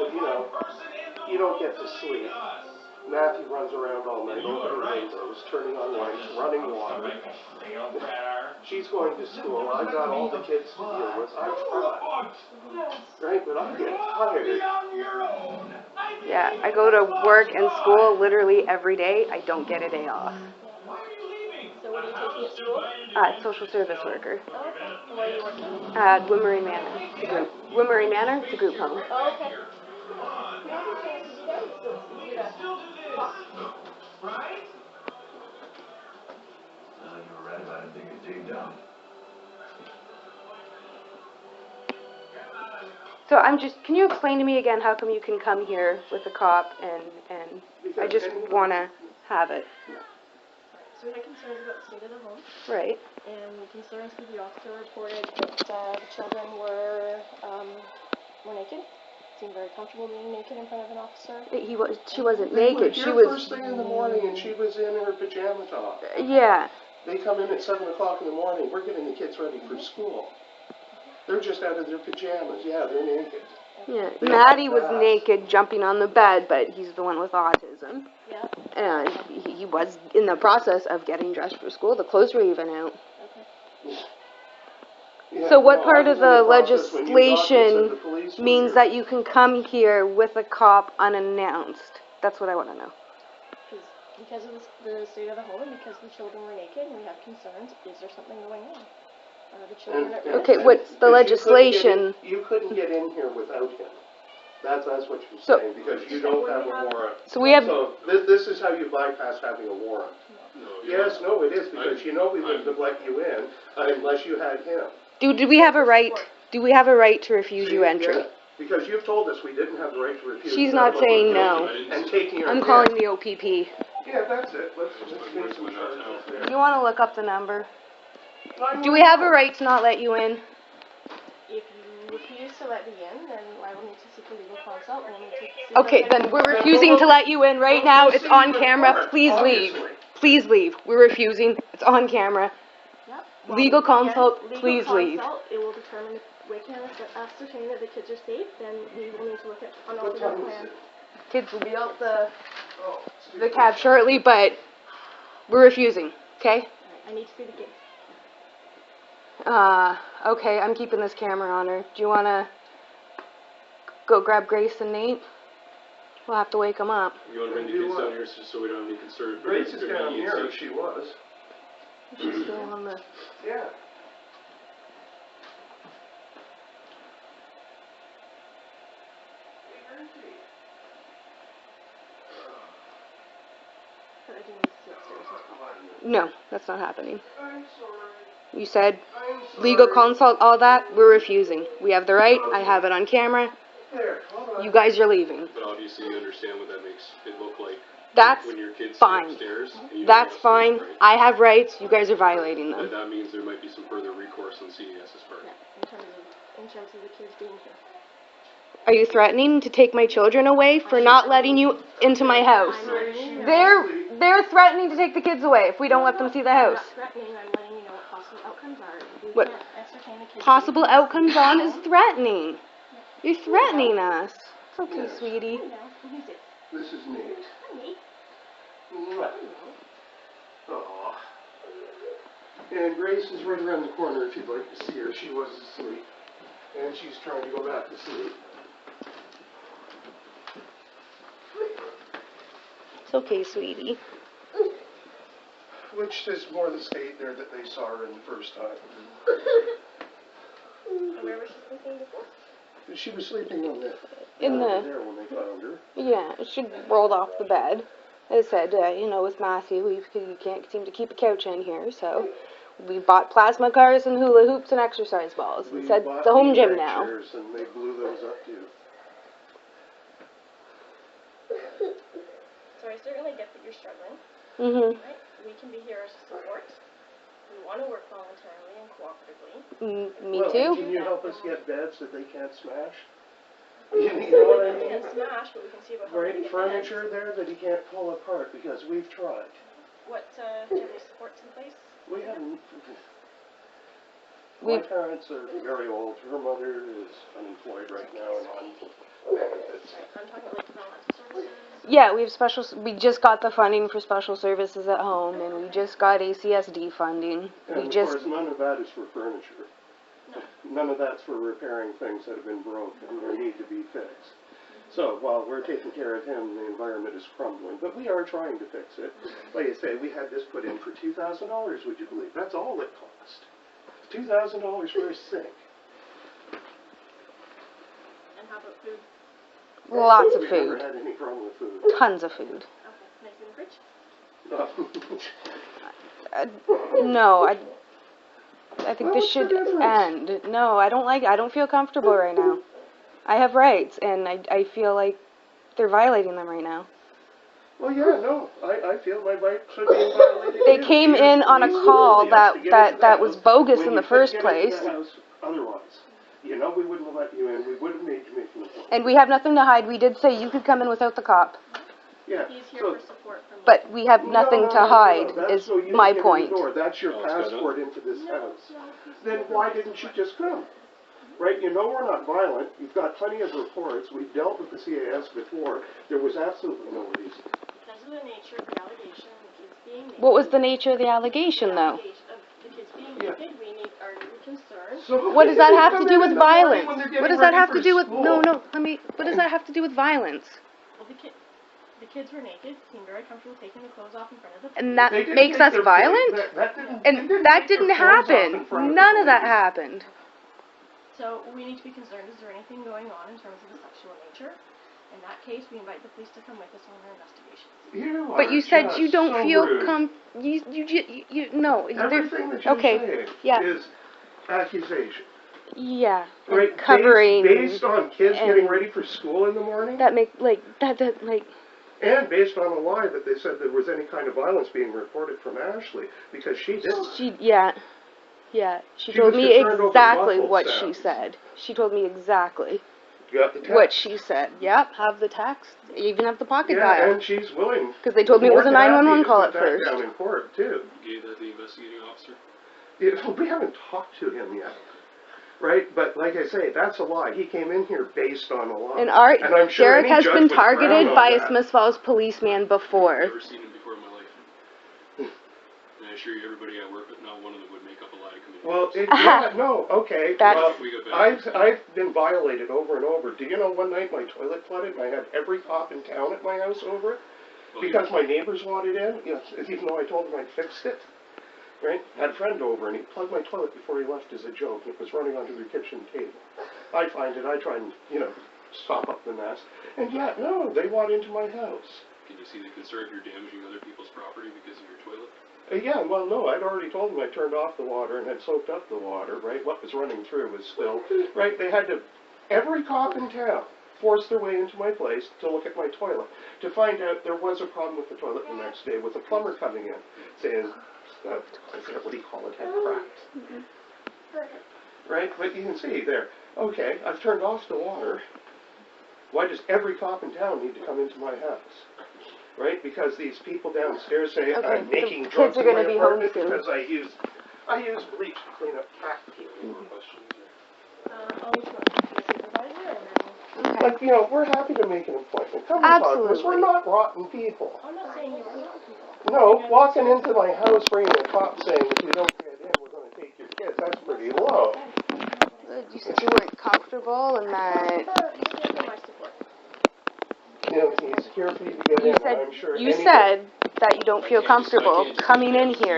But, you know, you don't get to sleep. Matthew runs around all night, opening windows, turning on lights, running water. She's going to school. I've got all the kids to deal with. I try. Right? But I get tired. Yeah, I go to work and school literally every day. I don't get a day off. So what are you taking at school? Social service worker. Oh, okay. Where are you working? At Wimmering Manor. It's a group. Wimmering Manor? It's a group home. Oh, okay. Maybe you guys so it's easier to talk. Right? You were right about it being a dig down. So can you explain to me again how come you can come here with a cop and I just want to have it. So we had concerns about the state of the home. Right. And the concerns with the officer reported that the children were naked. Seemed very comfortable being naked in front of an officer. She wasn't naked. She was first thing in the morning and she was in her pajama top. Yeah. They come in at 7 o'clock in the morning. We're getting the kids ready for school. They're just out of their pajamas. Yeah, they're naked. Yeah. Maddie was naked jumping on the bed, but he's the one with autism. Yeah. And he was in the process of getting dressed for school. The clothes were even out. Okay. Yeah, So what part of the process legislation means that you can come here with a cop unannounced? That's what I want to know. Because of the state of the home and because the children were naked and we have concerns, is there something going on? The children okay, what's the legislation? You couldn't get in here without him. That's what you're saying, because you don't have a warrant. So we have... So this is how you bypass having a warrant. Yes, no, it is, because you know we wouldn't have let you in unless you had him. Do we have a right? Do we have a right to refuse you entry? Yeah, because you've told us we didn't have the right to refuse. She's not saying no. And taking her. I'm calling the OPP. Yeah, that's it. Let's make some charges there. You want to look up the number? Do we have a right to not let you in? If you refuse to let me in, then I will need to seek a legal consult. Okay, then we're refusing to let you in right now. It's on camera. Please leave. Please leave. We're refusing. It's on camera. Yep. Legal consult. Please leave. It will determine if we can ascertain that the kids are safe. Then we will need to look at an alternate plan. Kids will be out the cab shortly, but we're refusing. Okay. Right, I need to see the kids. Okay, I'm keeping this camera on her. Do you want to go grab Grace and Nate? We'll have to wake them up. You want to bring the kids down here so we don't have any concern? Grace is down here, if she was. She's still on the... Yeah. No, that's not happening. I'm sorry. You said legal consult, all that. We're refusing. We have the right. I have it on camera. There, hold on. You guys are leaving. But obviously you understand what that makes it look like. That's when your kids fine. Upstairs and That's fine. Right? I have rights. You guys are violating them. And that means there might be some further recourse on CDS's part. Yeah, in terms of the kids being here. Are you threatening to take my children away for not letting you into my house? They're threatening to take the kids away if we don't let them see the house. I'm not threatening. I'm letting you know what possible outcomes are. What possible outcomes on is threatening. You're threatening us. It's okay, sweetie. This is Nate. Nate. Aww. And Grace is right around the corner if you'd like to see her. She was asleep. And she's trying to go back to sleep. It's okay, sweetie. Which is more the state there that they saw her in the first time. Where was she sleeping before? She was sleeping on there when they found her. Yeah, she rolled off the bed. They said, with Matthew, we can't seem to keep a couch in here, so we bought plasma cars and hula hoops and exercise balls. And said the home gym now. And they blew those up too. So I certainly get that you're struggling. Mm-hmm. Right? We can be here as support. We want to work voluntarily and cooperatively. Me too. Can you help us get beds that they can't smash? You know what I mean? We can't smash, but we can see about how Right, furniture there that he can't pull apart because we've tried. What general supports in place? We haven't. My parents are very old. Her mother is unemployed right now and on benefits. I'm talking like balance services. Yeah, we just got the funding for special services at home, and we just got ACSD funding. And of course, none of that is for furniture. None of that's for repairing things that have been broken or need to be fixed. So while we're taking care of him, the environment is crumbling, but we are trying to fix it. Like I say, we had this put in for $2,000, would you believe? That's all it cost. $2,000 for a sink. And how about food? Lots of We never food. had any problem with food. Tons of food. Okay, nice in the fridge? No, I think Well, this what's the should difference? end. No, I don't feel comfortable right now. I have rights, and I feel like they're violating them right now. Well, yeah, no, I feel my rights are being violated. They too. came Yes, in on a police call literally has to get into the that was house bogus when in the you first couldn't get into place. the house otherwise. You know we wouldn't have let you in. We would have made you make an appointment. And we have nothing to hide. We did say you could come in without the cop. Yeah. He's here So, for support from me. But we have nothing to hide, That's is so you my can get in point. the door. That's your Oh, it's got passport into this house. No, he's Then here for why my didn't you support. just come? Right? You know we're not violent. You've got plenty of reports. We've dealt with the CAS before. There was absolutely no reason. Because of the nature of the allegation of the kids being naked. What was the nature of the allegation, though? The allegation of the kids being Yeah. naked, are we concerned? So What does that they have come to do in with in the morning violence? when they're getting What does that ready have for to do with school. what does that have to do with violence? Well, the kids were naked, seemed very comfortable taking their clothes off in front of the And that They didn't makes take us their violent? That didn't, And they that take their didn't clothes off in happen. front of None the of that police. happened. So we need to be concerned, is there anything going on in terms of the sexual nature? In that case, we invite the police to come with us on our investigation. But you said you don't so feel rude. no. Everything that you're okay, saying yeah. is accusation. Yeah, and Right? covering Based on kids and getting ready for school in the morning, that make and based on a lie that they said there was any kind of violence being reported from Ashley, because she didn't. She She told was me concerned over exactly muffled what she sounds. said. She told me exactly You got the text. what she said. Yep, have the text. Even have the pocket Yeah, dial. and she's willing. Because they told me it was a more than 911 happy to call put at that first. down in court too. You gave that to the investigating officer? Yeah, we haven't talked to him yet, right? But like I say, that's a lie. He came in here based on a lie. And I'm sure Derek any has judge been would frown targeted on by a that. Smith Falls policeman before. I've never seen him before in my life. And I assure you, everybody I work with, not one of them would make up a lie to commit Well, crimes. no, okay. That's- Well, We got better. I've been violated over and over. Do you know one night my toilet flooded and I had every cop in town at my house over it? Well, Because my neighbors wanted in, even though I told them I'd fixed it. Right? Had a friend over and he plugged my toilet before he left as a joke and it was running onto the kitchen table. I find it, I try and, stop up the mess. And no, they want into my house. Can you see the concern if you're damaging other people's property because of your toilet? No, I'd already told them I turned off the water and had soaked up the water, right? What was running through was still, right? They had to, every cop in town forced their way into my place to look at my toilet, to find out there was a problem with the toilet the next day with a plumber coming in, saying, I forget what do you call it, had cracked. Right? But you can see there, okay, I've turned off the water. Why does every cop in town need to come into my house? Right? Because these people downstairs say Okay, I'm making the drugs kids are in my gonna be home apartment soon. because I use bleach to clean up cat pee. Any more questions? I'll reach out to the supervisor and then... Okay. But, we're happy to make an appointment. Come and talk to us. Absolutely. We're not rotten people. I'm not saying you are not people. No, walking into my house bringing a cop saying if you don't get in, we're going to take your kids, that's pretty low. You said you weren't comfortable and that He's here for my support. He's here for you to get in, and I'm sure you said that you don't feel comfortable coming in here,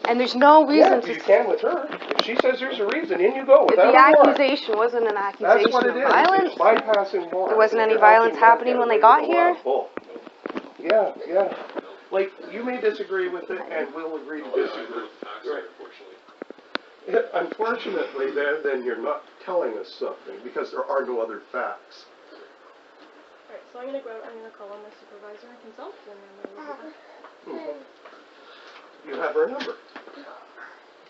and there's no reason you to. can with her. If she says there's a reason, in you go The without a warrant. accusation wasn't an That's accusation what of it is. violence. It's bypassing warrant. There wasn't any You're violence helping happening them when get they got away with a lot here? of bull. Yeah. Like, you may disagree with it, and we'll agree to I know disagree. what the facts are, unfortunately. Unfortunately, then you're not telling us something, because there are no other facts. Alright, so I'm gonna call on my supervisor and consult, and then we'll be back. You have her number.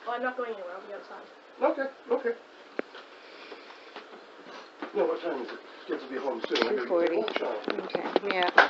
Oh, I'm not going anywhere, I'll be outside. Okay. No, what time is it? Kids will be home soon. I gotta get 2:40. lunch on. Okay, yeah.